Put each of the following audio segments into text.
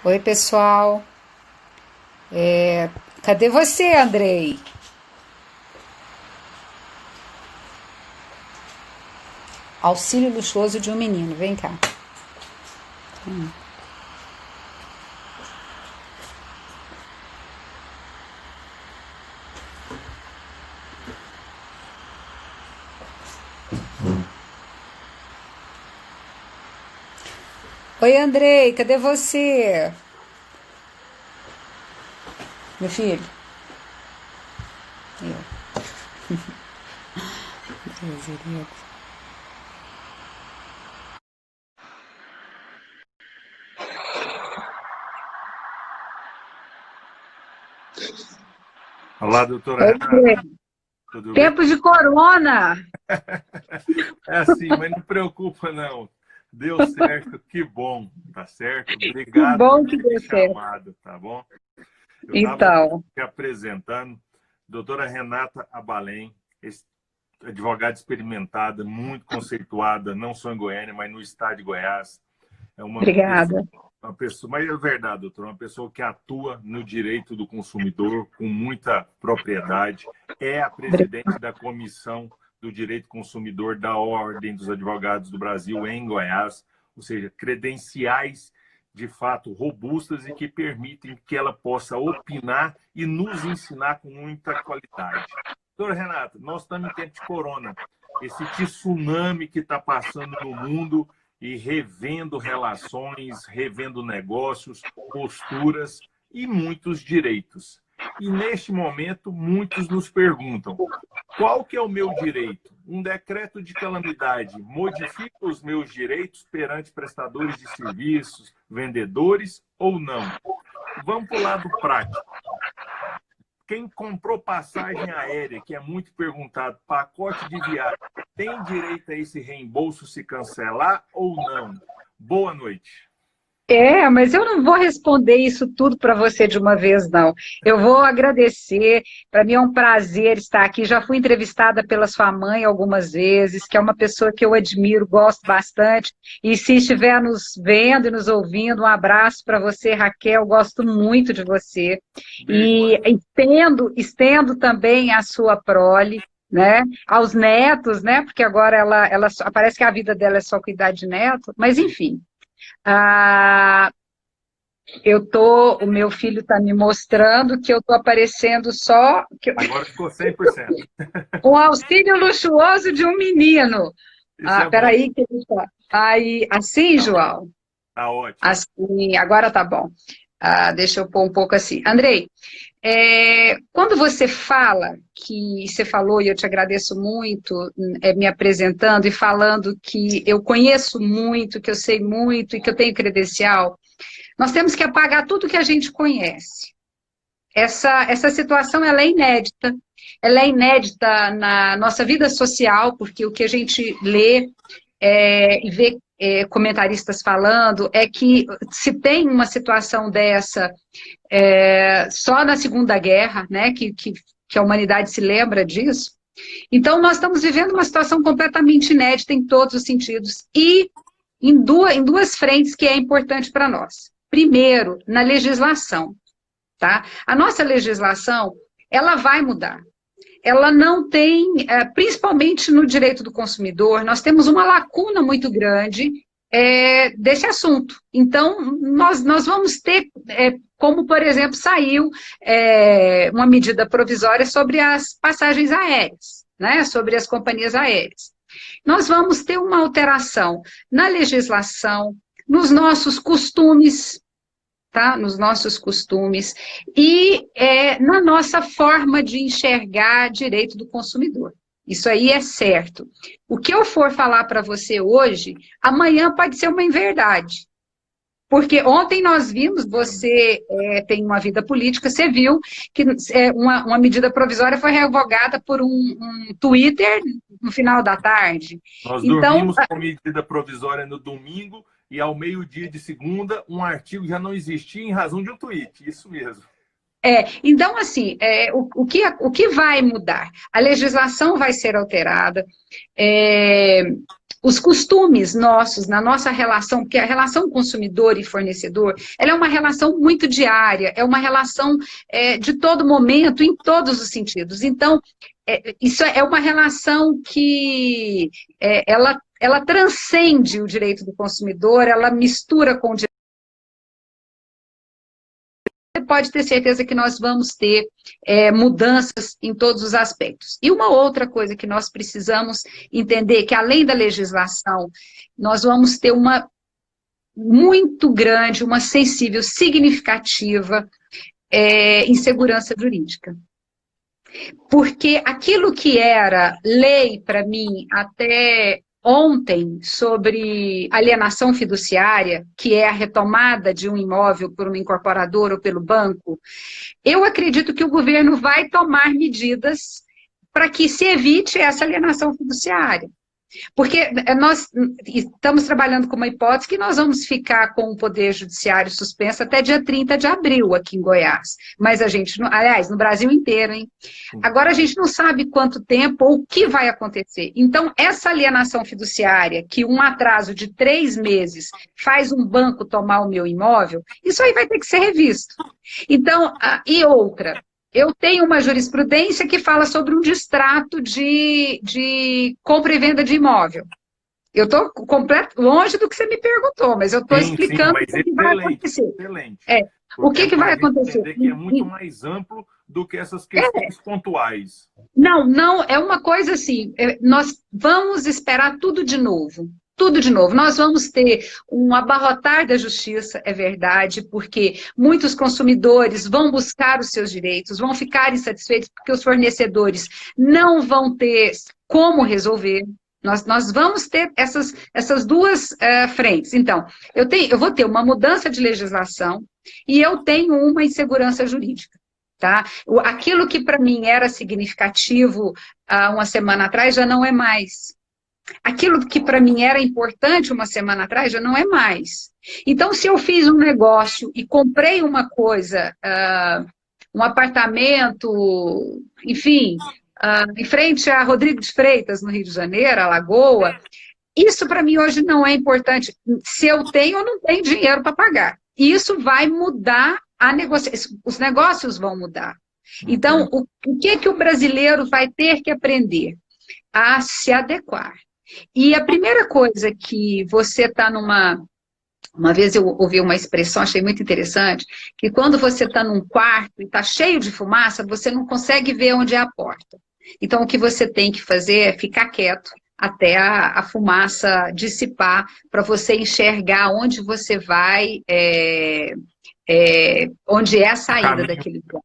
Oi, pessoal. Cadê você, Andrei? Auxílio luxuoso de um menino. Vem cá. Oi, Andrei. Cadê você? Meu filho. Eu. Olá, doutora Oi, Renata, Andrei. tudo bem? Tempo de corona. É assim, mas não preocupa não. Deu certo, que bom, tá certo? Que Obrigado por bom que ter me deu certo. chamado, tá bom? Eu estava Então, me apresentando, doutora Renata Abalém, advogada experimentada, muito conceituada, não só em Goiânia, mas no estado de Goiás. É obrigada. uma pessoa, mas é verdade, doutor, uma pessoa que atua no direito do consumidor com muita propriedade, é a presidente da Comissão do Direito Consumidor da Ordem dos Advogados do Brasil em Goiás, ou seja, credenciais de fato robustas e que permitem que ela possa opinar e nos ensinar com muita qualidade. Doutora Renata, nós estamos em tempo de corona, esse tsunami que está passando no mundo e revendo relações, revendo negócios, posturas e muitos direitos. E neste momento, muitos nos perguntam: qual que é o meu direito? Um decreto de calamidade modifica os meus direitos perante prestadores de serviços, vendedores ou não? Vamos para o lado prático. Quem comprou passagem aérea, que é muito perguntado, pacote de viagem, tem direito a esse reembolso se cancelar ou não? Boa noite. Mas eu não vou responder isso tudo para você de uma vez, não. Eu vou agradecer. Para mim é um prazer estar aqui. Já fui entrevistada pela sua mãe algumas vezes, que é uma pessoa que eu admiro, gosto bastante. E se estiver nos vendo e nos ouvindo, um abraço para você, Raquel. Gosto muito de você. Beijo, E mãe. estendo também a sua prole, né? Aos netos, né? Porque agora ela parece que a vida dela é só cuidar de neto, mas enfim. Ah, o meu filho está me mostrando que eu estou aparecendo só Agora ficou 100%. um auxílio luxuoso de um menino. Isso é bom. Peraí, que ele tá. Aí, assim, Tá, João? tá ótimo. Assim, agora tá bom. Deixa eu pôr um pouco assim. Andrei, quando você fala que você falou, e eu te agradeço muito, me apresentando e falando que eu conheço muito, que eu sei muito e que eu tenho credencial. Nós temos que apagar tudo que a gente conhece. Essa situação ela é inédita na nossa vida social, porque o que a gente lê e vê comentaristas falando é que se tem uma situação dessa só na Segunda Guerra, né, que a humanidade se lembra disso. Então, nós estamos vivendo uma situação completamente inédita em todos os sentidos e em duas frentes que é importante para nós. Primeiro, na legislação, tá? A nossa legislação, ela vai mudar. Ela não tem, principalmente no direito do consumidor, nós temos uma lacuna muito grande desse assunto. Então, nós vamos ter, como, por exemplo, saiu uma medida provisória sobre as passagens aéreas, né, sobre as companhias aéreas. Nós vamos ter uma alteração na legislação, nos nossos costumes, tá? Nos nossos costumes e na nossa forma de enxergar direito do consumidor. Isso aí é certo. O que eu for falar para você hoje, amanhã pode ser uma inverdade. Porque ontem nós vimos, você tem uma vida política, você viu que uma medida provisória foi revogada por um Twitter no final da tarde. Nós Então, dormimos com medida provisória no domingo e ao meio-dia de segunda, um artigo já não existia em razão de um tweet. Isso mesmo. então, assim, o que vai mudar? A legislação vai ser alterada, é, os costumes nossos, na nossa relação, porque a relação consumidor e fornecedor, ela é uma relação muito diária, é uma relação de todo momento, em todos os sentidos. Então, isso é uma relação que ela transcende o direito do consumidor, ela mistura com o direito. Você pode ter certeza que nós vamos ter mudanças em todos os aspectos. E uma outra coisa que nós precisamos entender, que além da legislação, nós vamos ter uma muito grande, uma sensível, significativa insegurança jurídica. Porque aquilo que era lei para mim até ontem sobre alienação fiduciária, que é a retomada de um imóvel por uma incorporadora ou pelo banco, eu acredito que o governo vai tomar medidas para que se evite essa alienação fiduciária. Porque nós estamos trabalhando com uma hipótese que nós vamos ficar com o Poder Judiciário suspenso até dia 30 de abril aqui em Goiás. Mas a gente, aliás, no Brasil inteiro, hein? Agora a gente não sabe quanto tempo ou o que vai acontecer. Então, essa alienação fiduciária, que um atraso de 3 meses faz um banco tomar o meu imóvel, isso aí vai ter que ser revisto. Então, e outra... Eu tenho uma jurisprudência que fala sobre um distrato de compra e venda de imóvel. Eu estou longe do que você me perguntou, mas eu estou explicando o que vai acontecer. Excelente. O que vai acontecer? Que é muito mais amplo do que essas questões pontuais. Não, é uma coisa assim, nós vamos esperar tudo de novo. Tudo de novo. Nós vamos ter um abarrotar da justiça, é verdade, porque muitos consumidores vão buscar os seus direitos, vão ficar insatisfeitos porque os fornecedores não vão ter como resolver. Nós vamos ter essas duas frentes. Então, eu vou ter uma mudança de legislação e eu tenho uma insegurança jurídica. Tá? Aquilo que para mim era significativo há uma semana atrás já não é mais. Aquilo que para mim era importante uma semana atrás já não é mais. Então, se eu fiz um negócio e comprei uma coisa, um apartamento, enfim, em frente a Rodrigo de Freitas, no Rio de Janeiro, a Lagoa, isso para mim hoje não é importante. Se eu tenho ou não tenho dinheiro para pagar. Isso vai mudar a negociação, os negócios vão mudar. Então, o que o brasileiro vai ter que aprender? A se adequar. E a primeira coisa que você está Uma vez eu ouvi uma expressão, achei muito interessante, que quando você está num quarto e está cheio de fumaça, você não consegue ver onde é a porta. Então, o que você tem que fazer é ficar quieto até a fumaça dissipar, para você enxergar onde você vai, onde é a saída daquele lugar.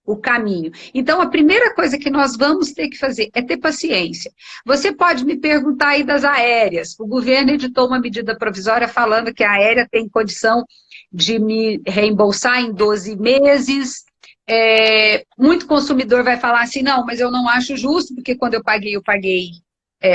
O caminho. Então, a primeira coisa que nós vamos ter que fazer é ter paciência. Você pode me perguntar aí das aéreas. O governo editou uma medida provisória falando que a aérea tem condição de me reembolsar em 12 meses. Muito consumidor vai falar assim, não, mas eu não acho justo, porque quando eu paguei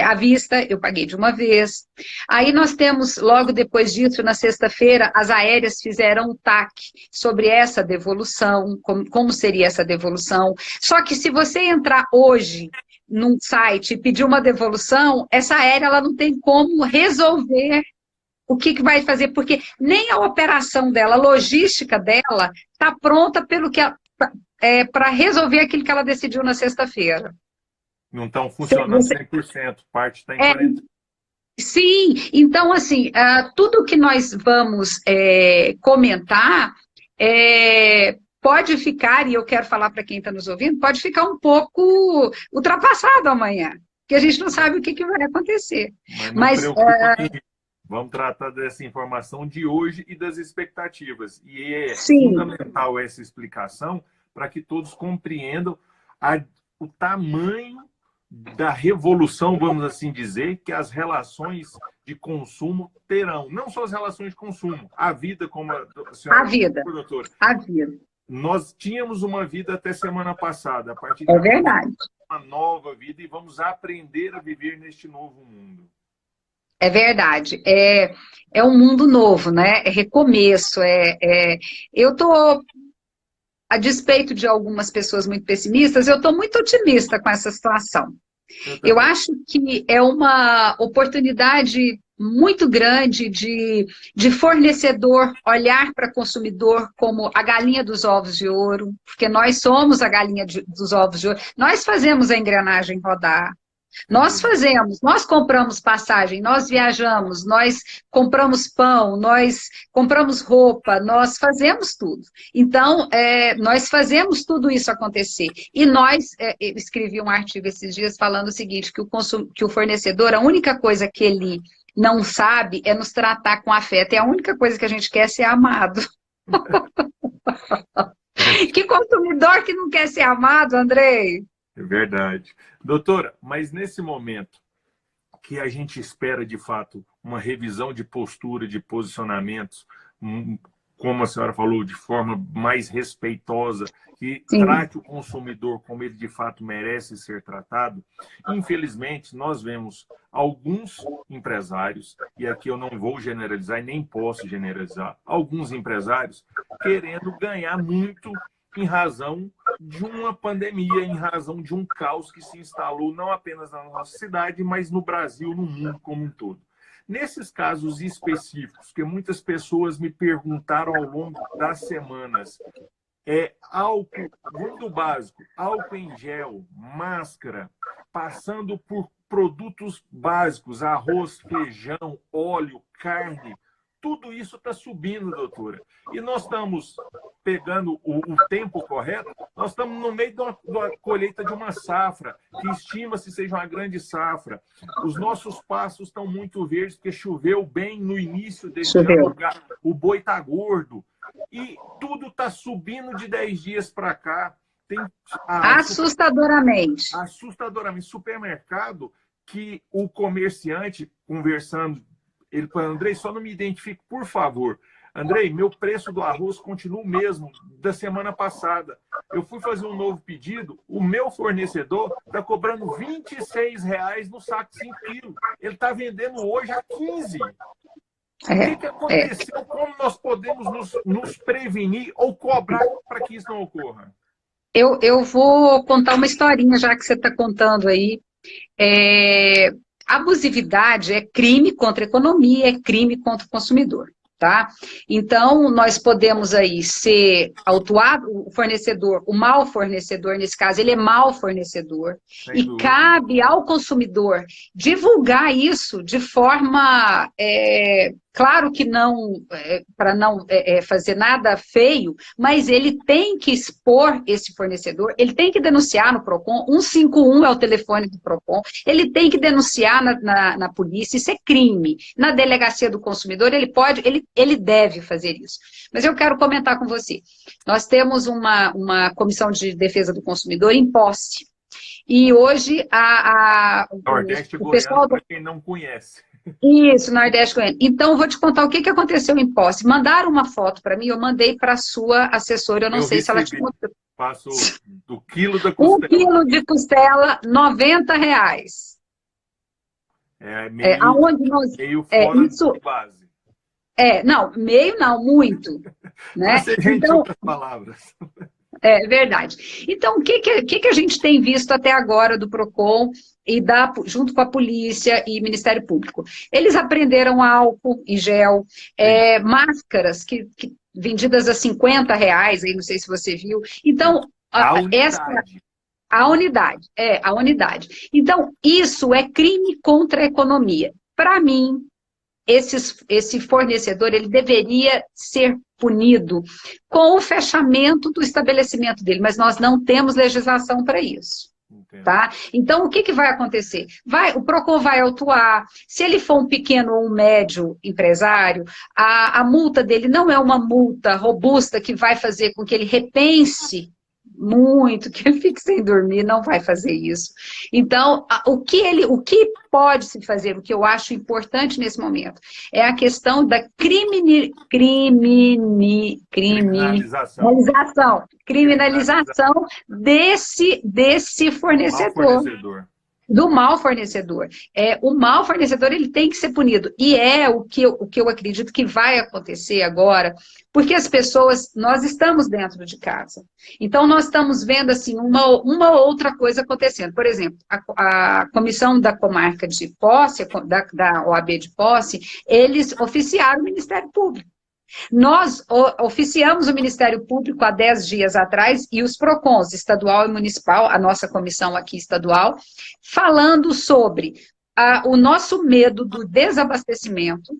à vista, eu paguei de uma vez. Aí nós temos, logo depois disso, na sexta-feira, as aéreas fizeram um TAC sobre essa devolução, como seria essa devolução. Só que se você entrar hoje num site e pedir uma devolução, essa aérea ela não tem como resolver o que vai fazer, porque nem a operação dela, a logística dela, está pronta para resolver aquilo que ela decidiu na sexta-feira. Não estão funcionando 100%, parte está em 40%. Sim, então, assim, tudo que nós vamos comentar pode ficar, e eu quero falar para quem está nos ouvindo, pode ficar um pouco ultrapassado amanhã, porque a gente não sabe o que vai acontecer. Mas não preocupa, vamos tratar dessa informação de hoje e das expectativas. E é fundamental essa explicação para que todos compreendam o tamanho da revolução, vamos assim dizer, que as relações de consumo terão. Não só as relações de consumo, a vida, como a senhora falou, doutora. A vida. Nós tínhamos uma vida até semana passada. A partir de verdade. Uma nova vida e vamos aprender a viver neste novo mundo. É verdade. É um mundo novo, né? É recomeço. Eu estou... A despeito de algumas pessoas muito pessimistas, eu estou muito otimista com essa situação. Eu acho que é uma oportunidade muito grande de fornecedor olhar para consumidor como a galinha dos ovos de ouro, porque nós somos a galinha dos ovos de ouro. Nós fazemos a engrenagem rodar. Nós fazemos, nós compramos passagem, nós viajamos, nós compramos pão, nós compramos roupa, nós fazemos tudo. Então, nós fazemos tudo isso acontecer. E eu escrevi um artigo esses dias falando o seguinte, que o fornecedor, a única coisa que ele não sabe é nos tratar com afeto. É a única coisa que a gente quer é ser amado. Que consumidor que não quer ser amado, Andrei? É verdade. Doutora, mas nesse momento que a gente espera, de fato, uma revisão de postura, de posicionamentos, como a senhora falou, de forma mais respeitosa, que Sim. trate o consumidor como ele, de fato, merece ser tratado, infelizmente, nós vemos alguns empresários, e aqui eu não vou generalizar e nem posso generalizar, alguns empresários querendo ganhar muito em razão de uma pandemia, em razão de um caos que se instalou não apenas na nossa cidade, mas no Brasil, no mundo como um todo. Nesses casos específicos, que muitas pessoas me perguntaram ao longo das semanas, álcool, muito básico, álcool em gel, máscara, passando por produtos básicos, arroz, feijão, óleo, carne, tudo isso está subindo, doutora. E nós estamos pegando o tempo correto, nós estamos no meio de uma colheita de uma safra, que estima-se seja uma grande safra. Os nossos pastos estão muito verdes, porque choveu bem no início deste ano, o boi está gordo. E tudo está subindo de 10 dias para cá. Tem assustadoramente. Assustadoramente. Supermercado que o comerciante, conversando, ele falou, Andrei, só não me identifique, por favor. Andrei, meu preço do arroz continua o mesmo da semana passada. Eu fui fazer um novo pedido, o meu fornecedor está cobrando R$26 no saco de 5 quilos. Ele está vendendo hoje a 15. O que aconteceu? Como nós podemos nos prevenir ou cobrar para que isso não ocorra? Eu vou contar uma historinha, já que você está contando aí. Abusividade é crime contra a economia, é crime contra o consumidor, tá? Então, nós podemos aí ser autuado, o fornecedor, o mau fornecedor, nesse caso, ele é mau fornecedor, e cabe ao consumidor divulgar isso de forma, claro que não, para não fazer nada feio, mas ele tem que expor esse fornecedor, ele tem que denunciar no PROCON, 151 é o telefone do PROCON, ele tem que denunciar na polícia, isso é crime. Na delegacia do consumidor, ele deve fazer isso. Mas eu quero comentar com você. Nós temos uma comissão de defesa do consumidor em posse. E hoje Nordeste o pessoal, para quem não conhece. Isso, Nordeste Goiano. Então, eu vou te contar o que aconteceu em posse. Mandaram uma foto para mim, eu mandei para a sua assessora, eu não sei se ela te mostrou. Passo do quilo da costela. 1 quilo de costela, R$90. Meio fora isso, de base. Não, meio não, muito. Né? Você gentil então, com as palavras. É verdade. Então, o que a gente tem visto até agora do PROCON e junto com a polícia e Ministério Público? Eles apreenderam álcool em gel, máscaras vendidas a R$50, aí não sei se você viu. Então, a unidade. A unidade. Então, isso é crime contra a economia. Para mim, esse fornecedor, ele deveria ser punido com o fechamento do estabelecimento dele, mas nós não temos legislação para isso. Tá? Então, o que vai acontecer? O PROCON vai autuar, se ele for um pequeno ou um médio empresário, a multa dele não é uma multa robusta que vai fazer com que ele repense muito, que ele fique sem dormir, não vai fazer isso. Então, o que pode se fazer, o que eu acho importante nesse momento, é a questão da criminalização desse fornecedor. do mau fornecedor. O mau fornecedor ele tem que ser punido. E é o que eu acredito que vai acontecer agora, porque as pessoas, nós estamos dentro de casa. Então, nós estamos vendo assim, uma outra coisa acontecendo. Por exemplo, a comissão da comarca de Posse, da OAB de Posse, eles oficiaram o Ministério Público. Nós oficiamos o Ministério Público há 10 dias atrás e os PROCONs, estadual e municipal, a nossa comissão aqui estadual, falando sobre o nosso medo do desabastecimento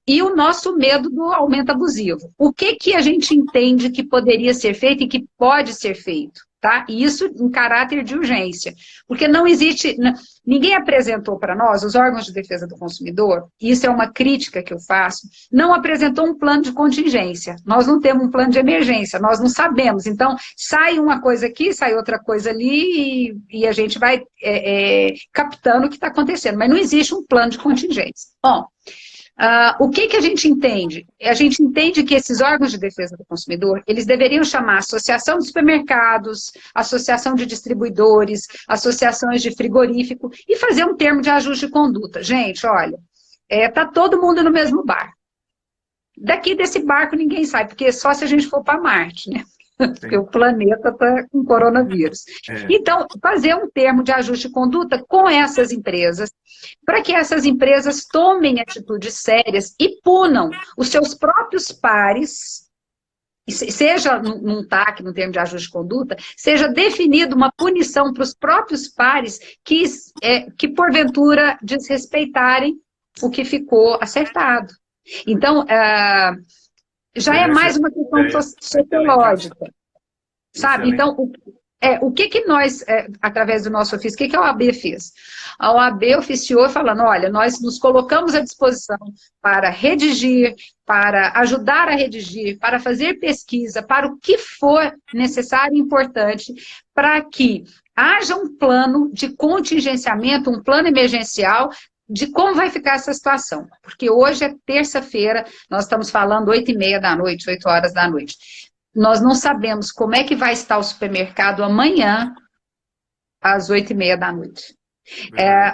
e o nosso medo do aumento abusivo. O que a gente entende que poderia ser feito e que pode ser feito? Tá? E isso em caráter de urgência, porque não existe, ninguém apresentou para nós, os órgãos de defesa do consumidor, e isso é uma crítica que eu faço, não apresentou um plano de contingência, nós não temos um plano de emergência, nós não sabemos, então sai uma coisa aqui, sai outra coisa ali, e a gente vai captando o que está acontecendo, mas não existe um plano de contingência. Bom, o que a gente entende? A gente entende que esses órgãos de defesa do consumidor, eles deveriam chamar associação de supermercados, associação de distribuidores, associações de frigorífico, e fazer um termo de ajuste de conduta. Gente, olha, tá todo mundo no mesmo barco. Daqui desse barco ninguém sai, porque só se a gente for para Marte, né? Porque o planeta está com coronavírus. Então, fazer um termo de ajuste de conduta com essas empresas, para que essas empresas tomem atitudes sérias e punam os seus próprios pares, seja num TAC, no termo de ajuste de conduta, seja definida uma punição para os próprios pares que porventura, desrespeitarem o que ficou acertado. Então, já é mais uma questão sociológica, sabe? Então, o que nós, através do nosso ofício, o que a OAB fez? A OAB oficiou falando, olha, nós nos colocamos à disposição para redigir, para ajudar a redigir, para fazer pesquisa, para o que for necessário e importante, para que haja um plano de contingenciamento, um plano emergencial, de como vai ficar essa situação. Porque hoje é terça-feira, nós estamos falando 8h30 da noite, 8 horas da noite. Nós não sabemos como é que vai estar o supermercado amanhã, às 8h30 da noite.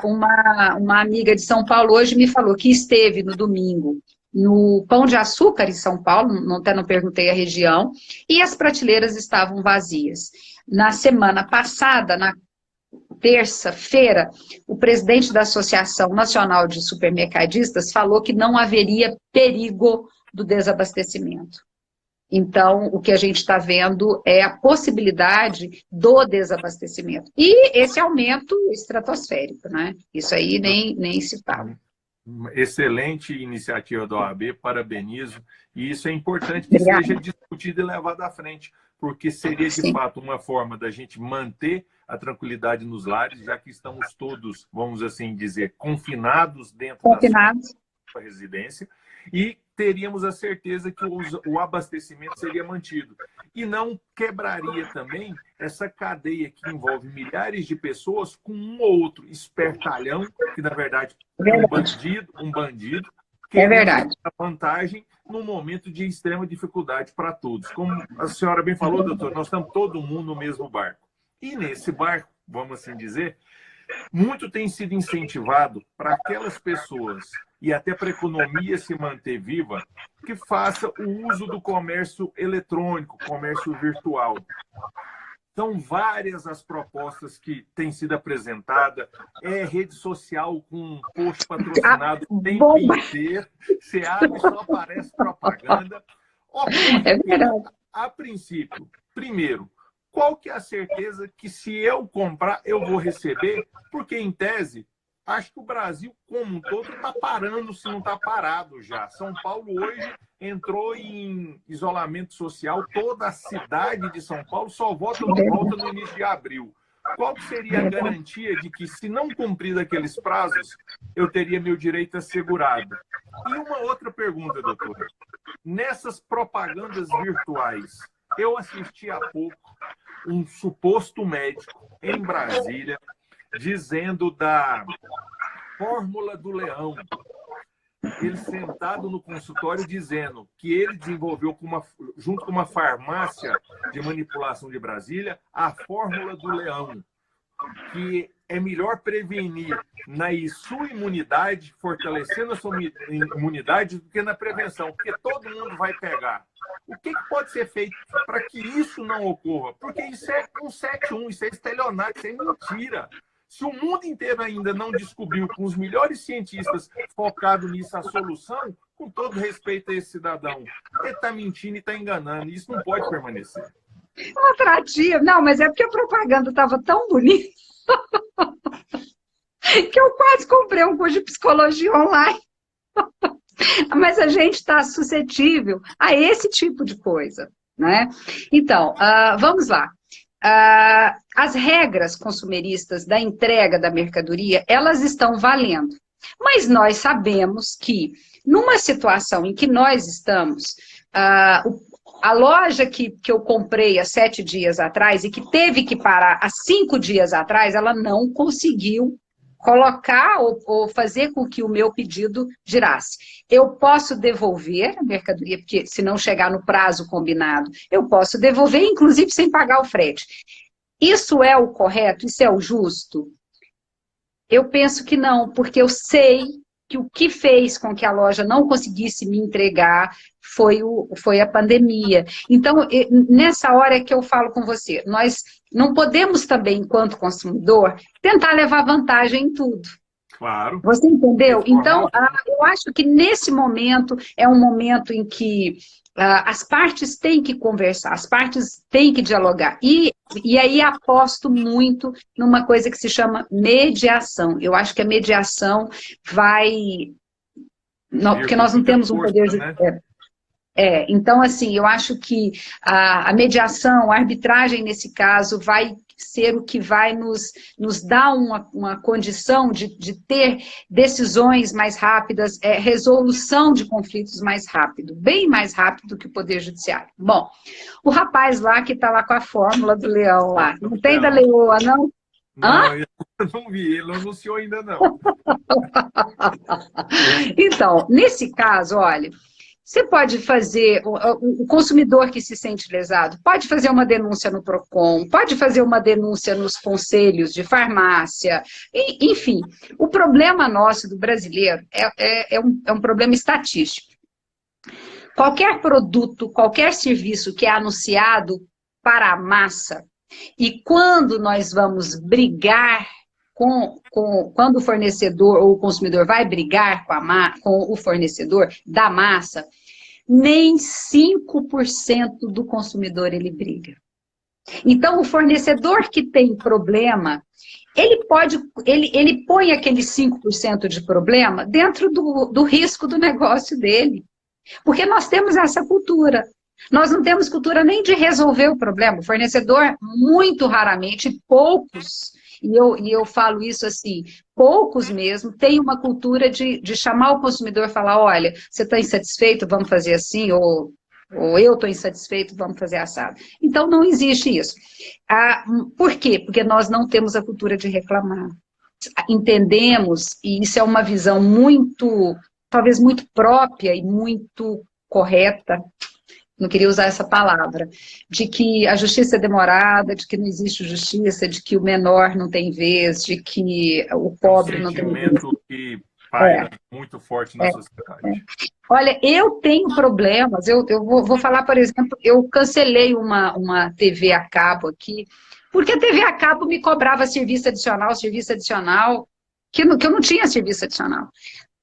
Uma amiga de São Paulo hoje me falou que esteve no domingo no Pão de Açúcar em São Paulo, até não perguntei a região, e as prateleiras estavam vazias. Na semana passada, na terça-feira, o presidente da Associação Nacional de Supermercadistas falou que não haveria perigo do desabastecimento. Então, o que a gente está vendo é a possibilidade do desabastecimento. E esse aumento estratosférico, né? Isso aí nem se fala. Excelente iniciativa da OAB, parabenizo. E isso é importante que seja discutido e levado à frente, porque seria, de fato, uma forma da gente manter a tranquilidade nos lares, já que estamos todos, vamos assim dizer, confinados dentro da sua residência, e teríamos a certeza que o abastecimento seria mantido. E não quebraria também essa cadeia que envolve milhares de pessoas com um ou outro espertalhão, que na verdade é um bandido, que é a vantagem num momento de extrema dificuldade para todos. Como a senhora bem falou, doutor, nós estamos todo mundo no mesmo barco. E nesse barco, vamos assim dizer, muito tem sido incentivado para aquelas pessoas e até para a economia se manter viva, que faça o uso do comércio eletrônico, comércio virtual. São várias as propostas que têm sido apresentadas. Rede social com um post patrocinado o tempo inteiro. Você abre e só aparece propaganda. É verdade. A princípio, primeiro, qual que é a certeza que se eu comprar, eu vou receber? Porque, em tese, acho que o Brasil como um todo está parando, se não está parado já. São Paulo hoje entrou em isolamento social, toda a cidade de São Paulo só volta no início de abril. Qual que seria a garantia de que, se não cumprir aqueles prazos, eu teria meu direito assegurado? E uma outra pergunta, doutor. Nessas propagandas virtuais, eu assisti há pouco um suposto médico em Brasília dizendo da fórmula do leão. Ele sentado no consultório dizendo que ele desenvolveu junto com uma farmácia de manipulação de Brasília a fórmula do leão, que é melhor prevenir na sua imunidade, fortalecendo a sua imunidade, do que na prevenção, porque todo mundo vai pegar. O que pode ser feito para que isso não ocorra? Porque isso é 171, isso é estelionato, isso é mentira. Se o mundo inteiro ainda não descobriu, com os melhores cientistas focados nisso, a solução, com todo respeito a esse cidadão, ele está mentindo e está enganando. Isso não pode permanecer. Atrativo. Não, mas é porque a propaganda estava tão bonita que eu quase comprei um curso de psicologia online. Mas a gente está suscetível a esse tipo de coisa, né? Então, vamos lá. As regras consumeristas da entrega da mercadoria, elas estão valendo. Mas nós sabemos que, numa situação em que nós estamos, a loja que eu comprei há 7 dias atrás e que teve que parar há 5 dias atrás, ela não conseguiu colocar ou fazer com que o meu pedido girasse. Eu posso devolver a mercadoria, porque se não chegar no prazo combinado, eu posso devolver, inclusive sem pagar o frete. Isso é o correto? Isso é o justo? Eu penso que não, porque eu sei que o que fez com que a loja não conseguisse me entregar foi a pandemia. Então, nessa hora é que eu falo com você, nós não podemos também, enquanto consumidor, tentar levar vantagem em tudo. Claro. Você entendeu? Então, eu acho que nesse momento é um momento em que as partes têm que conversar, as partes têm que dialogar. E aí aposto muito numa coisa que se chama mediação. Eu acho que a mediação vai... Não, porque nós não temos um poder judiciário. Né? Então, assim, eu acho que a mediação, a arbitragem, nesse caso, vai ser o que vai nos dar uma condição de ter decisões mais rápidas, resolução de conflitos mais rápido, bem mais rápido que o Poder Judiciário. Bom, o rapaz lá que está lá com a fórmula do leão lá, não tem da leoa, não? Não, eu não vi, ele não anunciou ainda, não. Então, nesse caso, olha... Você pode fazer, o consumidor que se sente lesado, pode fazer uma denúncia no PROCON, pode fazer uma denúncia nos conselhos de farmácia, enfim. O problema nosso do brasileiro é um problema estatístico. Qualquer produto, qualquer serviço que é anunciado para a massa, e quando nós vamos brigar quando o fornecedor ou o consumidor vai brigar com o fornecedor da massa, nem 5% do consumidor ele briga. Então, o fornecedor que tem problema, ele põe aquele 5% de problema dentro do risco do negócio dele. Porque nós temos essa cultura. Nós não temos cultura nem de resolver o problema. O fornecedor, muito raramente, poucos... E eu falo isso assim, poucos mesmo, têm uma cultura de chamar o consumidor e falar, olha, você está insatisfeito, vamos fazer assim, ou eu estou insatisfeito, vamos fazer assado. Então, não existe isso. Por quê? Porque nós não temos a cultura de reclamar. Entendemos, e isso é uma visão muito, talvez muito própria e muito correta, não queria usar essa palavra, de que a justiça é demorada, de que não existe justiça, de que o menor não tem vez, de que o pobre não tem vez. Um sentimento que paira muito forte na sociedade. Olha, eu tenho problemas, eu vou falar, por exemplo, eu cancelei uma TV a cabo aqui, porque a TV a cabo me cobrava serviço adicional, que eu não tinha serviço adicional.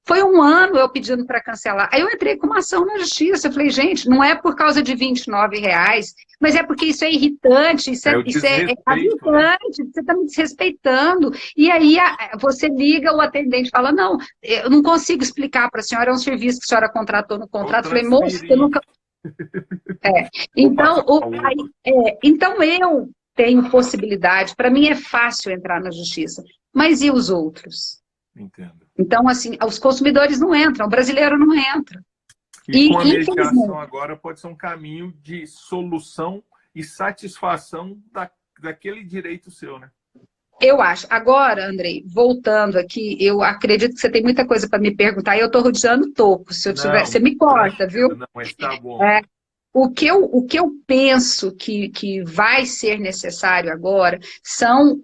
Foi um ano eu pedindo para cancelar. Aí eu entrei com uma ação na justiça. Eu falei, gente, não é por causa de R$29, mas é porque isso é irritante, isso é habitante, você está me desrespeitando. E aí você liga, o atendente fala, não, eu não consigo explicar para a senhora, é um serviço que a senhora contratou no contrato. Eu falei, moço, eu nunca... Então eu tenho possibilidade, para mim é fácil entrar na justiça, mas e os outros? Entendo. Então, assim, os consumidores não entram, o brasileiro não entra. E com a mediação agora pode ser um caminho de solução e satisfação daquele direito seu, né? Eu acho. Agora, Andrei, voltando aqui, eu acredito que você tem muita coisa para me perguntar e eu estou rodeando toco. Se eu tiver, você me corta, viu? Não, mas tá bom. O que eu penso que vai ser necessário agora são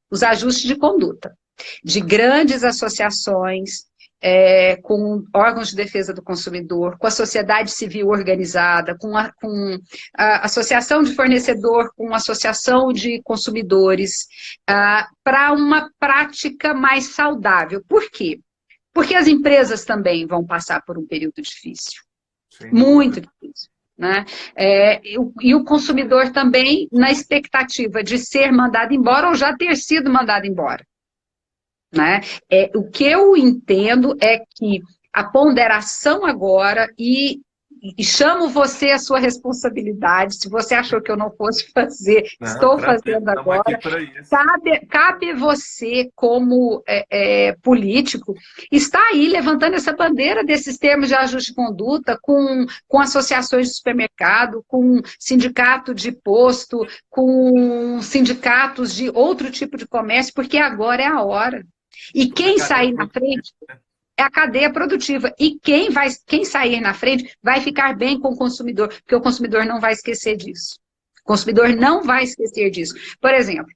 os ajustes de conduta de grandes associações, com órgãos de defesa do consumidor, com a sociedade civil organizada, com a associação de fornecedor, com a associação de consumidores, para uma prática mais saudável. Por quê? Porque as empresas também vão passar por um período difícil, muito difícil. Né? E o consumidor também na expectativa de ser mandado embora ou já ter sido mandado embora. Né? O que eu entendo é que a ponderação agora, e chamo você a sua responsabilidade, se você achou que eu não fosse fazer, estou fazendo agora, cabe você, como político, estar aí levantando essa bandeira desses termos de ajuste de conduta com associações de supermercado, com sindicato de posto, com sindicatos de outro tipo de comércio, porque agora é a hora. E quem sair na frente é a cadeia produtiva. E quem sair na frente vai ficar bem com o consumidor, porque o consumidor não vai esquecer disso. O consumidor não vai esquecer disso. Por exemplo,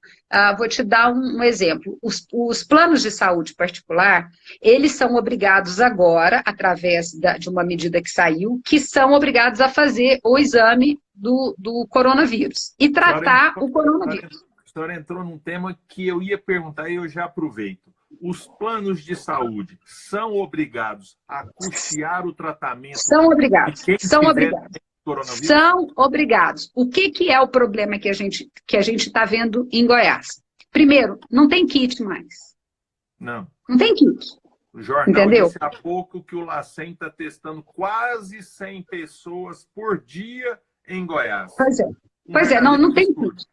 vou te dar um exemplo. Os planos de saúde particular, eles são obrigados agora, através de uma medida que saiu, que são obrigados a fazer o exame do coronavírus e tratar o coronavírus. A senhora entrou num tema que eu ia perguntar e eu já aproveito. Os planos de saúde são obrigados a custear o tratamento? São obrigados. São obrigados. Coronavírus? São obrigados. O que é o problema que a gente está vendo em Goiás? Primeiro, não tem kit mais. Não. Não tem kit. O jornal entendeu? Disse há pouco que o LACEN está testando quase 100 pessoas por dia em Goiás. Pois é, não tem kit.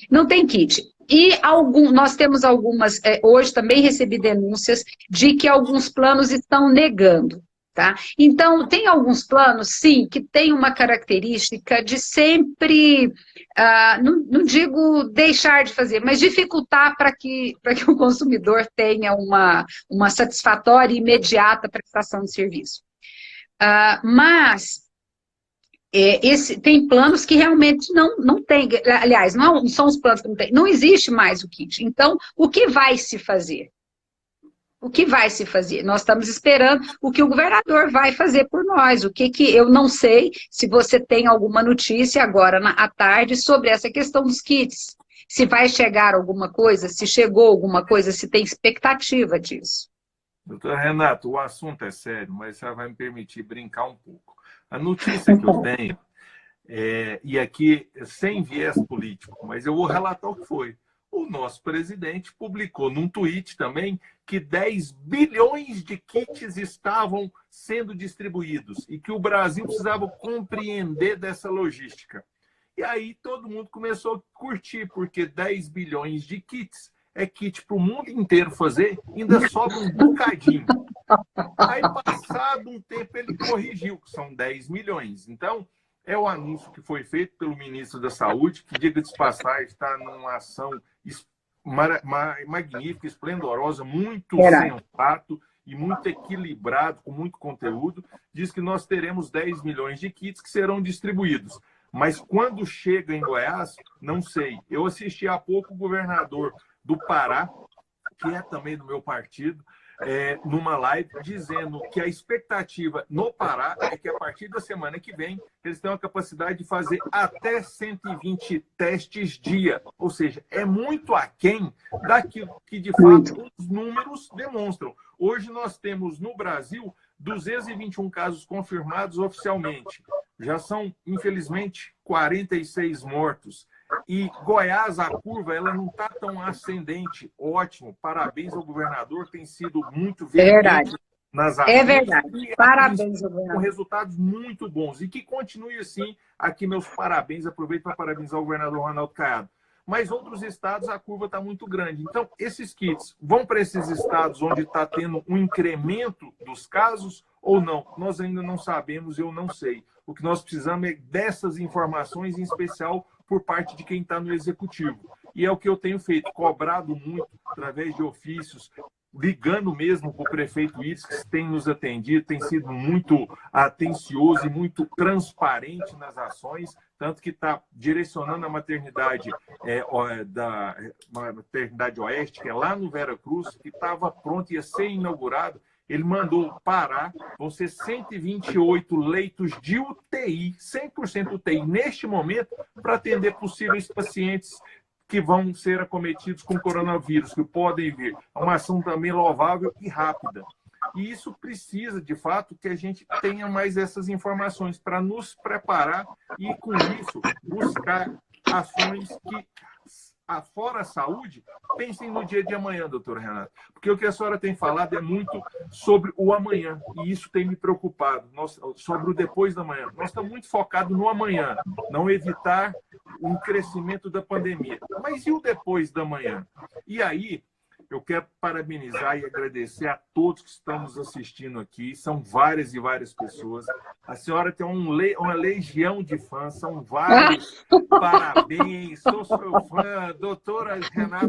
Não tem kit. E nós temos algumas, hoje também recebi denúncias de que alguns planos estão negando. Tá? Então, tem alguns planos, sim, que tem uma característica de sempre, não digo deixar de fazer, mas dificultar para que o consumidor tenha uma satisfatória e imediata prestação de serviço. Mas tem planos que realmente não tem, aliás, não são os planos que não tem, não existe mais o kit. Então, o que vai se fazer? O que vai se fazer? Nós estamos esperando o que o governador vai fazer por nós. O que eu não sei se você tem alguma notícia agora à tarde sobre essa questão dos kits. Se vai chegar alguma coisa, se chegou alguma coisa, se tem expectativa disso. Doutora Renata, o assunto é sério, mas você vai me permitir brincar um pouco. A notícia que eu tenho, e aqui sem viés político, mas eu vou relatar o que foi. O nosso presidente publicou num tweet também que 10 bilhões de kits estavam sendo distribuídos e que o Brasil precisava compreender dessa logística. E aí todo mundo começou a curtir, porque 10 bilhões de kits é kit para o mundo inteiro fazer, ainda sobra um bocadinho. Aí, passado um tempo, ele corrigiu, que são 10 milhões. Então, é o anúncio que foi feito pelo ministro da Saúde, que, diga-se de passagem, está numa ação magnífica, esplendorosa, muito sensato e muito equilibrado, com muito conteúdo. Diz que nós teremos 10 milhões de kits que serão distribuídos. Mas quando chega em Goiás, não sei. Eu assisti há pouco o governador do Pará, que é também do meu partido, numa live dizendo que a expectativa no Pará é que a partir da semana que vem eles tenham a capacidade de fazer até 120 testes dia. Ou seja, é muito aquém daquilo que de fato os números demonstram. Hoje nós temos no Brasil 221 casos confirmados oficialmente. Já são, infelizmente, 46 mortos. E Goiás, a curva, ela não está tão ascendente. Ótimo, parabéns ao governador, tem sido muito veemente nas ações. É verdade, parabéns ao governador. Com resultados muito bons. E que continue assim. Aqui meus parabéns, aproveito para parabenizar o governador Ronaldo Caiado. Mas outros estados, a curva está muito grande. Então, esses kits vão para esses estados onde está tendo um incremento dos casos ou não? Nós ainda não sabemos, eu não sei. O que nós precisamos é dessas informações, em especial por parte de quem está no executivo. E é o que eu tenho feito, cobrado muito através de ofícios, ligando mesmo para o prefeito Iris, que tem nos atendido, tem sido muito atencioso e muito transparente nas ações, tanto que está direcionando a maternidade da Maternidade Oeste, que é lá no Vera Cruz, que estava pronto, ia ser inaugurado. Ele mandou parar, vão ser 128 leitos de UTI, 100% UTI, neste momento, para atender possíveis pacientes que vão ser acometidos com coronavírus, que podem vir. É uma ação também louvável e rápida. E isso precisa, de fato, que a gente tenha mais essas informações para nos preparar e, com isso, buscar ações que, fora a saúde, pensem no dia de amanhã, doutora Renata. Porque o que a senhora tem falado é muito sobre o amanhã, e isso tem me preocupado, sobre o depois da manhã. Nós estamos muito focados no amanhã, não evitar um crescimento da pandemia. Mas e o depois da manhã? E aí, eu quero parabenizar e agradecer a todos que estão nos assistindo aqui. São várias e várias pessoas. A senhora tem uma legião de fãs, são vários. Parabéns, sou seu fã. Doutora Renata,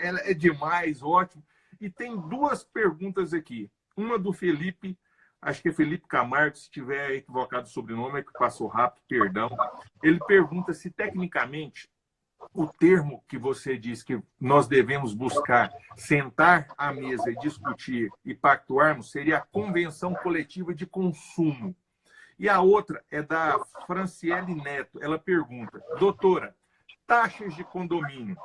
ela é demais, ótimo. E tem duas perguntas aqui. Uma do Felipe, acho que é Felipe Camargo, se estiver equivocado o sobrenome, é que passou rápido, perdão. Ele pergunta se, tecnicamente, o termo que você diz que nós devemos buscar, sentar à mesa e discutir e pactuarmos, seria a convenção coletiva de consumo. E a outra é da Franciele Neto. Ela pergunta, doutora, taxas de condomínio.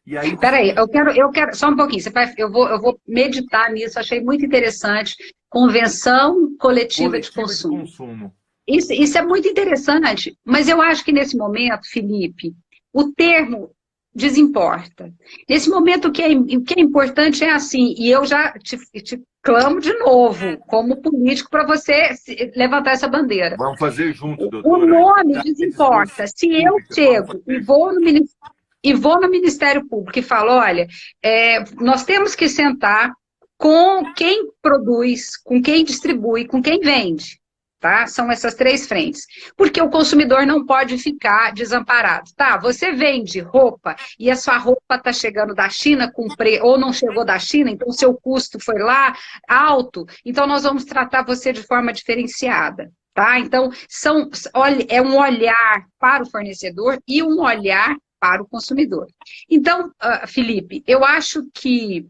E aí... Peraí, eu quero só um pouquinho. Eu vou meditar nisso, achei muito interessante. Convenção coletiva de consumo. Isso é muito interessante, mas eu acho que nesse momento, Felipe, o termo desimporta. Nesse momento, o que é importante é assim, e eu já te clamo de novo, como político, para você levantar essa bandeira. Vamos fazer junto, doutora. O nome desimporta. Se eu chego e vou no Ministério Público e falo, olha, nós temos que sentar com quem produz, com quem distribui, com quem vende. Tá? São essas três frentes. Porque o consumidor não pode ficar desamparado. Tá, você vende roupa e a sua roupa está chegando da China ou não chegou da China, então o seu custo foi lá alto, então nós vamos tratar você de forma diferenciada. Tá? Então, é um olhar para o fornecedor e um olhar para o consumidor. Então, Felipe, eu acho que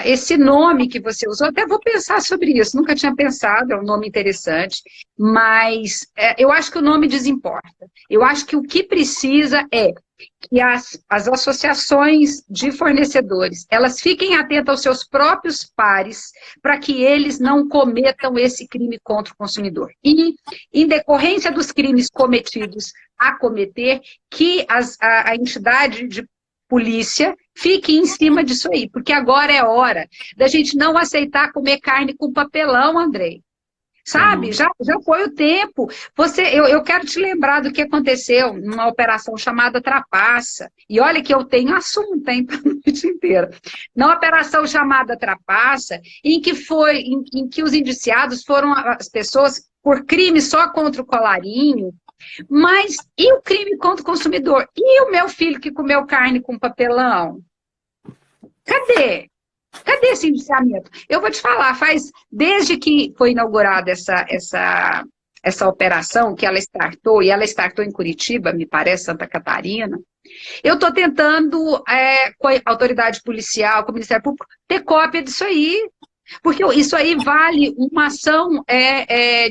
esse nome que você usou, até vou pensar sobre isso, nunca tinha pensado, é um nome interessante, mas eu acho que o nome desimporta. Eu acho que o que precisa é que as associações de fornecedores, elas fiquem atentas aos seus próprios pares, para que eles não cometam esse crime contra o consumidor. E, em decorrência dos crimes cometidos a cometer, que a entidade de polícia fique em cima disso aí, porque agora é hora da gente não aceitar comer carne com papelão, Andrei. Sabe? Já foi o tempo. Eu quero te lembrar do que aconteceu numa operação chamada Trapaça. E olha que eu tenho assunto, hein, para a noite inteira. Na operação chamada Trapaça, em que os indiciados foram as pessoas por crime só contra o colarinho. Mas e o crime contra o consumidor? E o meu filho que comeu carne com papelão? Cadê? Cadê esse indiciamento? Eu vou te falar, desde que foi inaugurada essa operação, que ela startou, e ela startou em Curitiba, me parece, Santa Catarina, eu estou tentando, com a autoridade policial, com o Ministério Público, ter cópia disso aí. Porque isso aí vale uma ação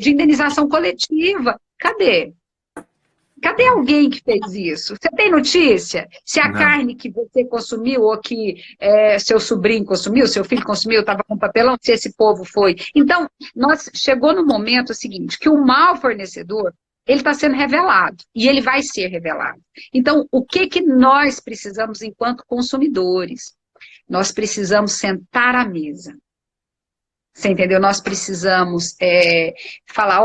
de indenização coletiva. Cadê? Cadê alguém que fez isso? Você tem notícia? Se a carne que você consumiu, ou que seu sobrinho consumiu, seu filho consumiu, estava com papelão, se esse povo foi. Então, chegou no momento seguinte, que o mau fornecedor, ele está sendo revelado, e ele vai ser revelado. Então, o que nós precisamos enquanto consumidores? Nós precisamos sentar à mesa. Você entendeu? Nós precisamos falar,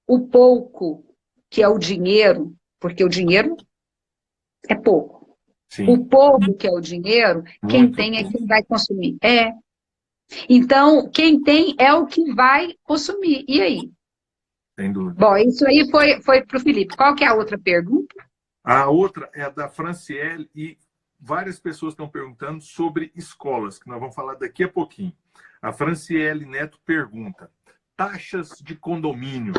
o pouco que é o dinheiro, porque o dinheiro é pouco. Sim. O pouco que é o dinheiro, quem tem é quem vai consumir. Então, quem tem é o que vai consumir. E aí? Sem dúvida. Bom, isso aí foi para o Felipe. Qual que é a outra pergunta? A outra é da Franciele e várias pessoas estão perguntando sobre escolas, que nós vamos falar daqui a pouquinho. A Franciele Neto pergunta: taxas de condomínio,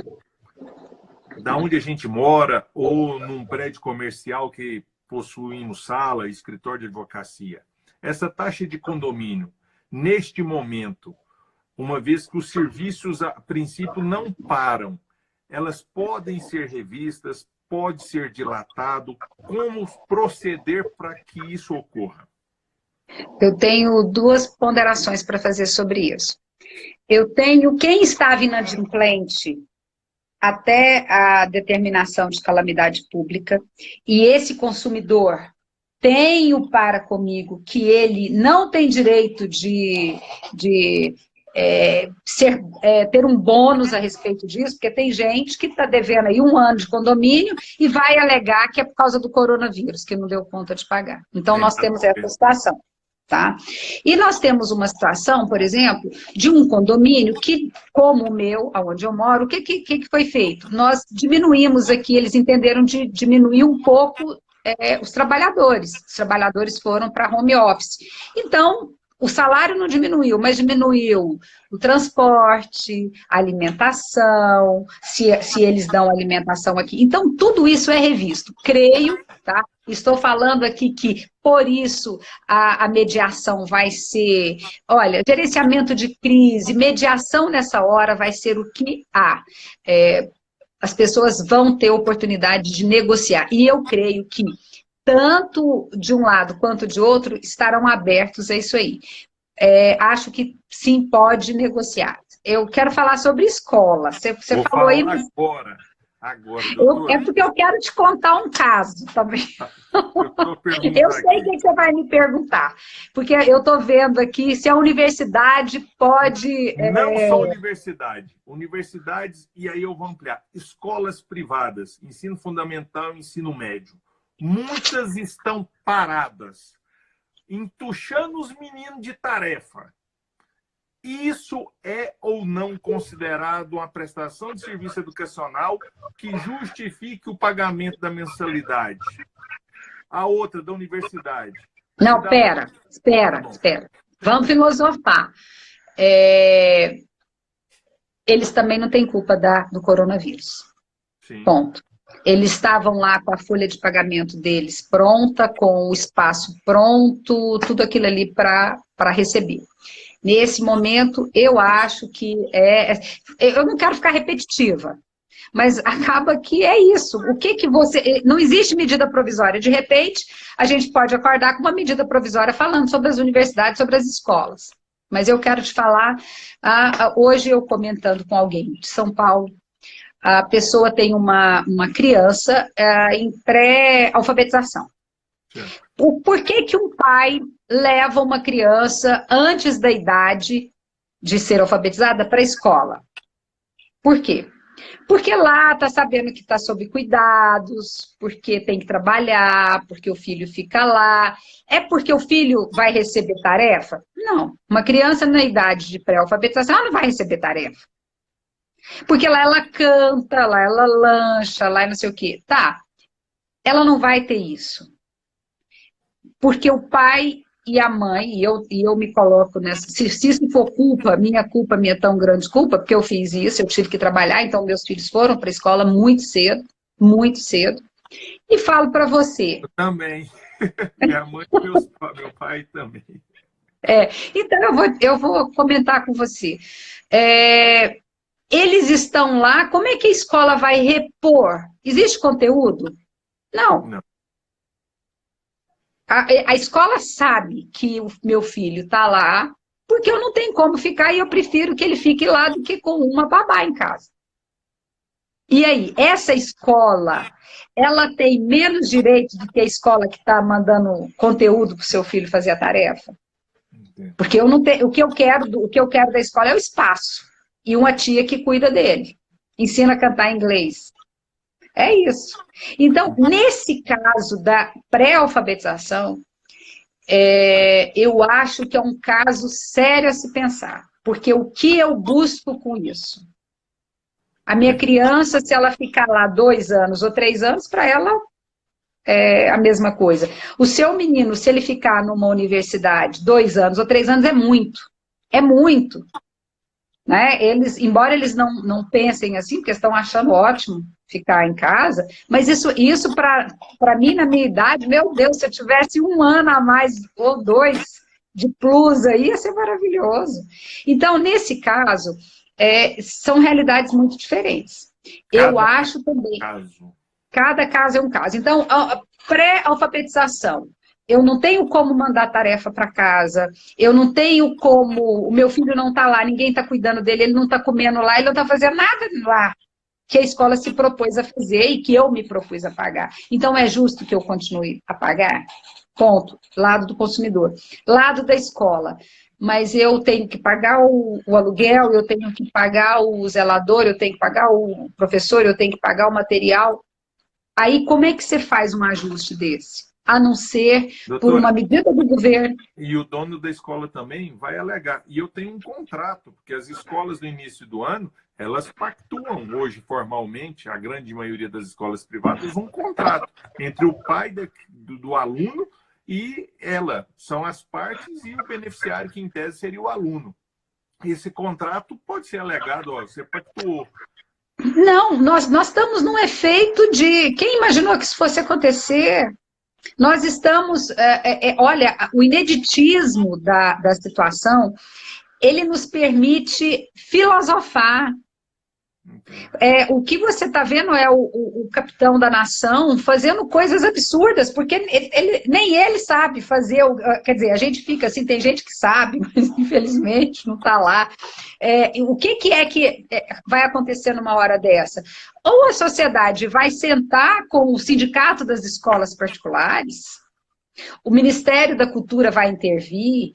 da onde a gente mora, ou num prédio comercial que possuímos sala, escritório de advocacia. Essa taxa de condomínio, neste momento, uma vez que os serviços, a princípio, não param, elas podem ser revistas, pode ser dilatado. Como proceder para que isso ocorra? Eu tenho duas ponderações para fazer sobre isso. Eu tenho quem estava inadimplente até a determinação de calamidade pública, e esse consumidor tem o para comigo que ele não tem direito de ter um bônus a respeito disso, porque tem gente que está devendo aí 1 ano de condomínio e vai alegar que é por causa do coronavírus, que não deu conta de pagar. Então, nós temos essa situação. Tá? E nós temos uma situação, por exemplo, de um condomínio que, como o meu, onde eu moro, o que foi feito? Nós diminuímos aqui, eles entenderam de diminuir um pouco os trabalhadores foram para home office. Então, o salário não diminuiu, mas diminuiu o transporte, a alimentação, se eles dão alimentação aqui. Então, tudo isso é revisto, creio, tá? Estou falando aqui que, por isso, a mediação vai ser, olha, gerenciamento de crise, mediação nessa hora vai ser o que há. As pessoas vão ter oportunidade de negociar. E eu creio que, tanto de um lado quanto de outro, estarão abertos a isso aí. Acho que sim, pode negociar. Eu quero falar sobre escola. Você falou aí... Agora, é porque eu quero te contar um caso também. Eu sei o que você vai me perguntar. Porque eu estou vendo aqui se a universidade pode... Não só universidade. Universidades, e aí eu vou ampliar. Escolas privadas, ensino fundamental e ensino médio. Muitas estão paradas, entuchando os meninos de tarefa. Isso é ou não considerado uma prestação de serviço educacional que justifique o pagamento da mensalidade? A outra, da universidade. Não, espera. Vamos filosofar. Eles também não têm culpa do coronavírus. Sim. Ponto. Eles estavam lá com a folha de pagamento deles pronta, com o espaço pronto, tudo aquilo ali para receber. Nesse momento, eu acho que eu não quero ficar repetitiva, mas acaba que é isso. O que você... Não existe medida provisória. De repente, a gente pode acordar com uma medida provisória falando sobre as universidades, sobre as escolas. Mas eu quero te falar, hoje eu comentando com alguém de São Paulo, a pessoa tem uma criança em pré-alfabetização. Por que um pai leva uma criança antes da idade de ser alfabetizada para a escola? Por quê? Porque lá está sabendo que está sob cuidados, porque tem que trabalhar, porque o filho fica lá. É porque o filho vai receber tarefa? Não. Uma criança na idade de pré-alfabetização, ela não vai receber tarefa. Porque lá ela canta, lá ela lancha, lá não sei o quê. Tá, ela não vai ter isso. Porque o pai e a mãe, e eu me coloco nessa... Se isso for minha tão grande culpa, porque eu fiz isso, eu tive que trabalhar, então meus filhos foram para a escola muito cedo, e falo para você... Eu também. Minha mãe e meu pai também. Então eu vou comentar com você. Eles estão lá, como é que a escola vai repor? Existe conteúdo? Não. A escola sabe que o meu filho está lá, porque eu não tenho como ficar e eu prefiro que ele fique lá do que com uma babá em casa. E aí, essa escola, ela tem menos direito do que a escola que está mandando conteúdo para o seu filho fazer a tarefa? Porque eu não tenho, o que eu quero da escola é o espaço. E uma tia que cuida dele. Ensina a cantar inglês. É isso. Então, nesse caso da pré-alfabetização, eu acho que é um caso sério a se pensar. Porque o que eu busco com isso? A minha criança, se ela ficar lá 2 anos ou 3 anos, para ela a mesma coisa. O seu menino, se ele ficar numa universidade 2 anos ou 3 anos, é muito, né? Embora eles não pensem assim, porque estão achando ótimo ficar em casa, mas isso para mim, na minha idade, meu Deus, se eu tivesse 1 ano a mais ou 2 de plus aí, ia ser maravilhoso. Então, nesse caso, são realidades muito diferentes. Eu acho também... Cada caso é um caso. Então, pré-alfabetização. Eu não tenho como mandar tarefa para casa, eu não tenho como... O meu filho não está lá, ninguém está cuidando dele, ele não está comendo lá, ele não está fazendo nada lá que a escola se propôs a fazer e que eu me propus a pagar. Então, é justo que eu continue a pagar? Ponto. Lado do consumidor. Lado da escola. Mas eu tenho que pagar o aluguel, eu tenho que pagar o zelador, eu tenho que pagar o professor, eu tenho que pagar o material. Aí, como é que você faz um ajuste desse? A não ser por uma medida do governo. E o dono da escola também vai alegar. E eu tenho um contrato, porque as escolas no início do ano, elas pactuam hoje formalmente, a grande maioria das escolas privadas, um contrato entre o pai do aluno e ela. São as partes e o beneficiário, que em tese seria o aluno. Esse contrato pode ser alegado, você pactuou. Não, nós estamos num efeito de... Quem imaginou que isso fosse acontecer? Nós estamos... olha, o ineditismo da situação, ele nos permite filosofar. O que você está vendo é o capitão da nação fazendo coisas absurdas, porque nem ele sabe fazer, quer dizer, a gente fica assim, tem gente que sabe, mas infelizmente não está lá. O que é que vai acontecer numa hora dessa? Ou a sociedade vai sentar com o sindicato das escolas particulares, o Ministério da Cultura vai intervir,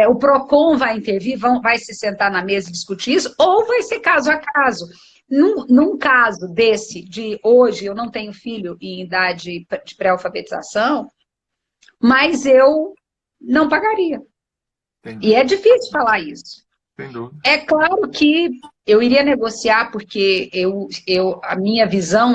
o PROCON vai intervir, vai se sentar na mesa e discutir isso, ou vai ser caso a caso. Num caso desse, de hoje, eu não tenho filho em idade de pré-alfabetização, mas eu não pagaria. Entendi. E é difícil falar isso. É claro que eu iria negociar, porque a minha visão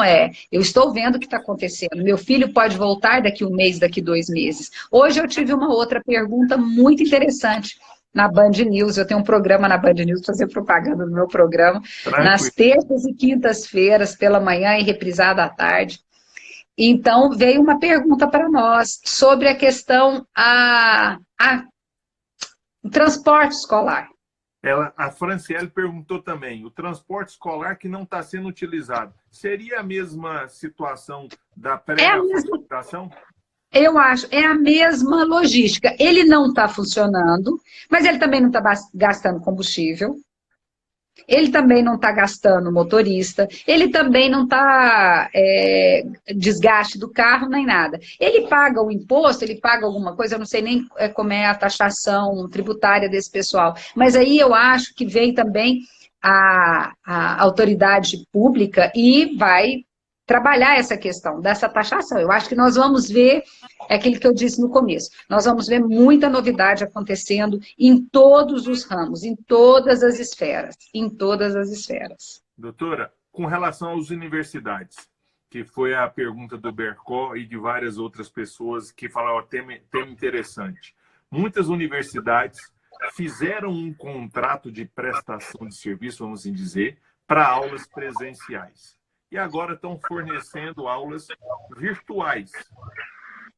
eu estou vendo o que está acontecendo. Meu filho pode voltar daqui 1 mês, daqui 2 meses. Hoje eu tive uma outra pergunta muito interessante na Band News. Eu tenho um programa na Band News, fazer propaganda do meu programa, nas terças e quintas-feiras, pela manhã e reprisada à tarde. Então, veio uma pergunta para nós sobre a questão do transporte escolar. A Franciele perguntou também, o transporte escolar que não está sendo utilizado, seria a mesma situação da pré-alfabetização? Eu acho, é a mesma logística. Ele não está funcionando, mas ele também não está gastando combustível, ele também não está gastando motorista, ele também não está desgaste do carro, nem nada. Ele paga o imposto, ele paga alguma coisa, eu não sei nem como é a taxação tributária desse pessoal, mas aí eu acho que vem também a autoridade pública e vai trabalhar essa questão dessa taxação. Eu acho que nós vamos ver, é aquilo que eu disse no começo, nós vamos ver muita novidade acontecendo em todos os ramos, em todas as esferas, Doutora, com relação às universidades, que foi a pergunta do Bercó e de várias outras pessoas que falaram, tema interessante. Muitas universidades fizeram um contrato de prestação de serviço, vamos assim dizer, para aulas presenciais. E agora estão fornecendo aulas virtuais,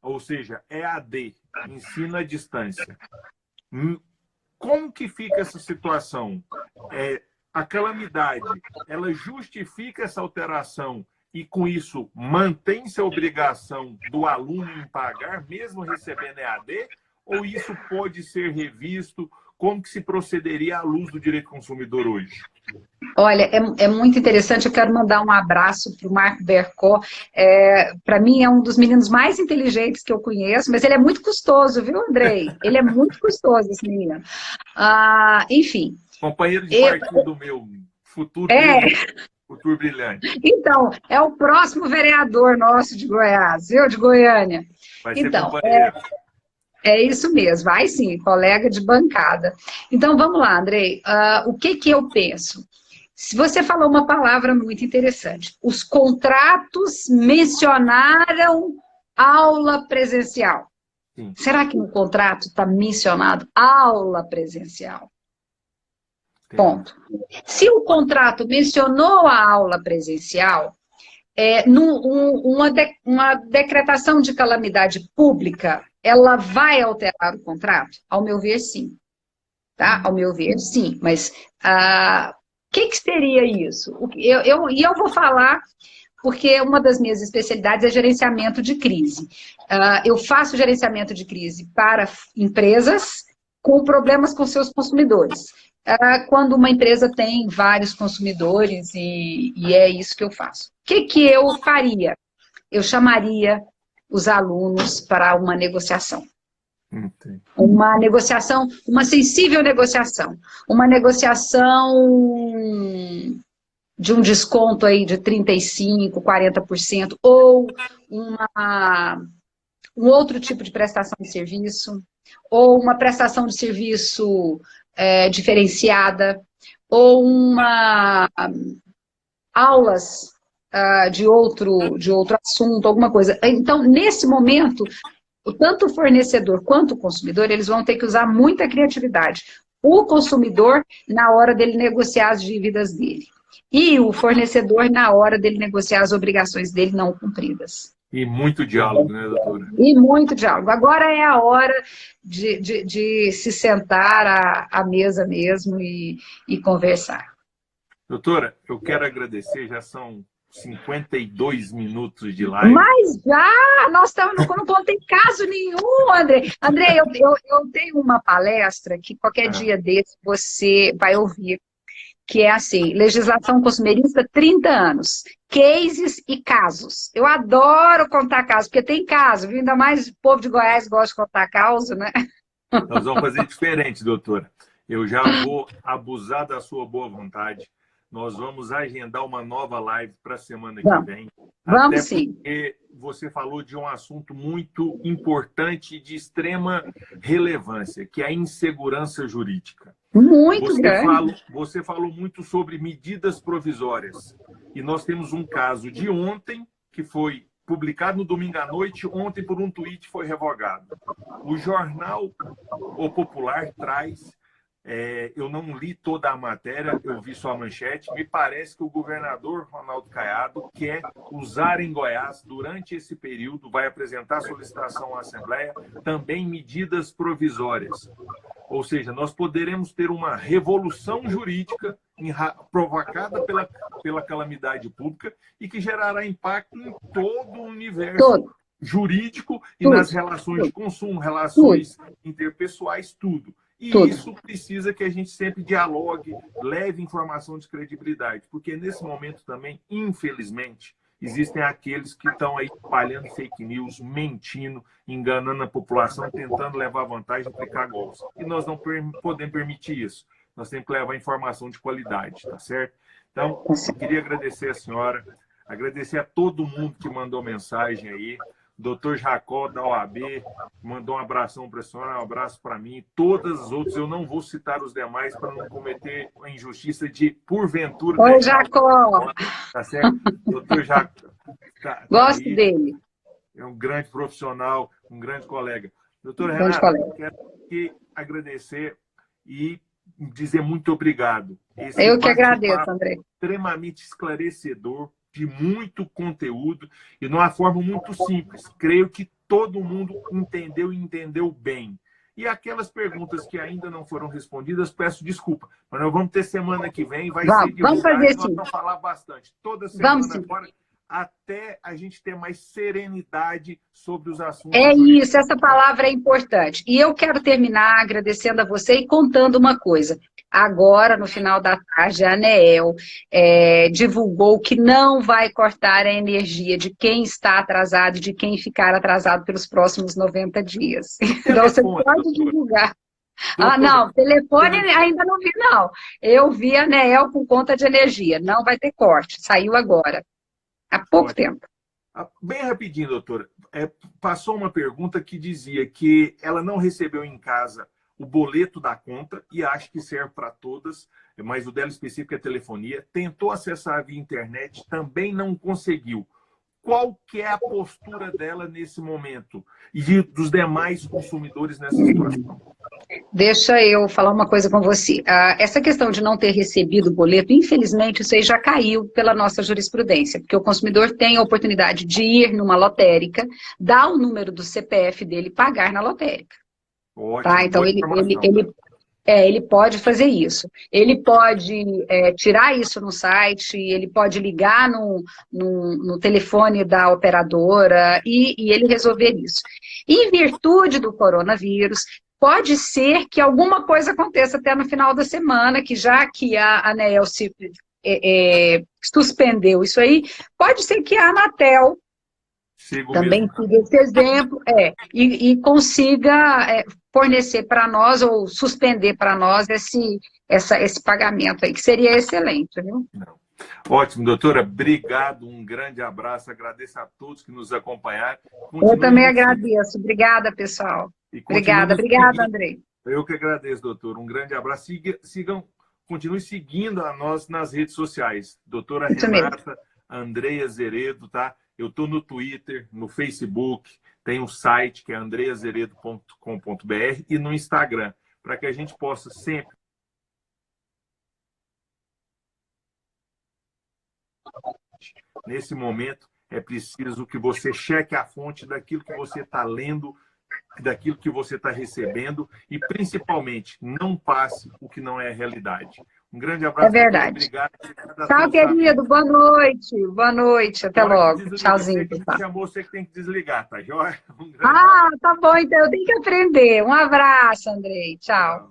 ou seja, EAD, ensino à distância. Como que fica essa situação? A calamidade, ela justifica essa alteração e, com isso, mantém-se a obrigação do aluno em pagar, mesmo recebendo EAD? Ou isso pode ser revisto? Como que se procederia à luz do direito consumidor hoje? Olha, é muito interessante, eu quero mandar um abraço para o Marco Bercó. Para mim é um dos meninos mais inteligentes que eu conheço, mas ele é muito custoso, viu, Andrei? Ele é muito custoso, esse menino. Enfim. Companheiro de partido meu, futuro brilhante. Então, é o próximo vereador nosso de Goiás, viu, de Goiânia. Vai ser companheiro. É isso mesmo, vai sim, colega de bancada. Então, vamos lá, Andrei. O que eu penso? Se você falou uma palavra muito interessante. Os contratos mencionaram aula presencial. Sim. Será que no contrato está mencionado aula presencial? Entendi. Ponto. Se o contrato mencionou a aula presencial, uma decretação de calamidade pública, ela vai alterar o contrato? Ao meu ver, sim. Tá? Ao meu ver, sim. Mas o que seria isso? Eu vou falar, porque uma das minhas especialidades é gerenciamento de crise. Eu faço gerenciamento de crise para empresas com problemas com seus consumidores. Quando uma empresa tem vários consumidores, e é isso que eu faço. O que eu faria? Eu chamaria os alunos para uma negociação. Entendi. Uma negociação, uma sensível negociação. Uma negociação de um desconto aí de 35%, 40%, ou um outro tipo de prestação de serviço, ou uma prestação de serviço diferenciada, ou aulas de outro assunto, alguma coisa. Então, nesse momento, tanto o fornecedor quanto o consumidor, eles vão ter que usar muita criatividade. O consumidor, na hora dele negociar as dívidas dele. E o fornecedor, na hora dele negociar as obrigações dele não cumpridas. E muito diálogo, né, doutora? E muito diálogo. Agora é a hora de se sentar à mesa mesmo e conversar. Doutora, eu quero agradecer, já são 52 minutos de live. Mas já, nós estamos, não contei caso nenhum, André. André, eu tenho uma palestra que qualquer dia desse você vai ouvir, que é assim, legislação consumerista, 30 anos, cases e casos. Eu adoro contar casos, porque tem caso, viu? Ainda mais o povo de Goiás gosta de contar caso, né? Nós vamos fazer diferente, doutora. Eu já vou abusar da sua boa vontade. Nós vamos agendar uma nova live para a semana que vem. Vamos sim. Porque você falou de um assunto muito importante e de extrema relevância, que é a insegurança jurídica. Muito grande. Você falou muito sobre medidas provisórias. E nós temos um caso de ontem, que foi publicado no domingo à noite, ontem por um tweet foi revogado. O jornal O Popular traz... eu não li toda a matéria, eu vi só a manchete. Me parece que o governador Ronaldo Caiado quer usar em Goiás, durante esse período, vai apresentar solicitação à Assembleia, também medidas provisórias. Ou seja, nós poderemos ter uma revolução jurídica provocada pela calamidade pública e que gerará impacto em todo o universo jurídico e nas relações de consumo, relações interpessoais, tudo. E isso precisa que a gente sempre dialogue, leve informação de credibilidade, porque nesse momento também, infelizmente, existem aqueles que estão aí espalhando fake news, mentindo, enganando a população, tentando levar vantagem e aplicar golpes. E nós não podemos permitir isso. Nós temos que levar informação de qualidade, tá certo? Então, eu queria agradecer a senhora, agradecer a todo mundo que mandou mensagem aí. Doutor Jacó, da OAB, mandou um abração para a senhora, um abraço para mim. Todas as outras, eu não vou citar os demais para não cometer a injustiça de, porventura... Oi, Jacó! Tá certo? Doutor Jacó. Gosto dele. É um grande profissional, um grande colega. Doutora Renata, quero aqui agradecer e dizer muito obrigado. Eu que agradeço, André. Extremamente esclarecedor, de muito conteúdo e numa forma muito simples. Creio que todo mundo entendeu e entendeu bem. E aquelas perguntas que ainda não foram respondidas, peço desculpa. Mas nós vamos ter semana que vem, vai ser divulgado, vamos fazer sim. Nós vamos falar bastante. Toda semana agora, até a gente ter mais serenidade sobre os assuntos. É isso, essa palavra é importante. E eu quero terminar agradecendo a você e contando uma coisa. Agora, no final da tarde, a ANEEL divulgou que não vai cortar a energia de quem está atrasado e de quem ficar atrasado pelos próximos 90 dias. Então, você pode divulgar. Não, telefone ainda não vi, não. Eu vi a ANEEL com conta de energia. Não vai ter corte. Saiu agora. Há pouco tempo. Bem rapidinho, doutora. Passou uma pergunta que dizia que ela não recebeu em casa o boleto da conta, e acho que serve para todas, mas o dela específico é telefonia. Tentou acessar via internet, também não conseguiu. qual que é a postura dela nesse momento e dos demais consumidores nessa situação? Deixa eu falar uma coisa com você. Essa questão de não ter recebido o boleto, infelizmente, isso aí já caiu pela nossa jurisprudência, porque o consumidor tem a oportunidade de ir numa lotérica, dar o número do CPF dele e pagar na lotérica. Ótimo, tá? Então, boa ele pode fazer isso. Ele pode tirar isso no site, ele pode ligar no telefone da operadora e ele resolver isso. Em virtude do coronavírus, pode ser que alguma coisa aconteça até no final da semana, que já que a ANEEL suspendeu isso aí, pode ser que a Anatel também siga esse exemplo e consiga fornecer para nós ou suspender para nós esse pagamento aí, que seria excelente, viu? Não. Ótimo, doutora. Obrigado, um grande abraço. Agradeço a todos que nos acompanharam. Eu também agradeço. Obrigada, pessoal. Obrigada, Andrei. Eu que agradeço, doutor. Um grande abraço. Continue seguindo a nós nas redes sociais. Doutora Renata, Andreia Zeredo, tá? Eu estou no Twitter, no Facebook, tem um site que é andreazeredo.com.br e no Instagram, para que a gente possa sempre nesse momento, é preciso que você cheque a fonte daquilo que você está lendo, daquilo que você está recebendo e, principalmente, não passe o que não é realidade. Um grande abraço. É verdade. Obrigado. Tchau, querido. Boa noite. Boa noite. Até logo. Tchauzinho. Você que chamou, você que tem que desligar, tá joia? Tá bom. Então eu tenho que aprender. Um abraço, Andrei. Tchau.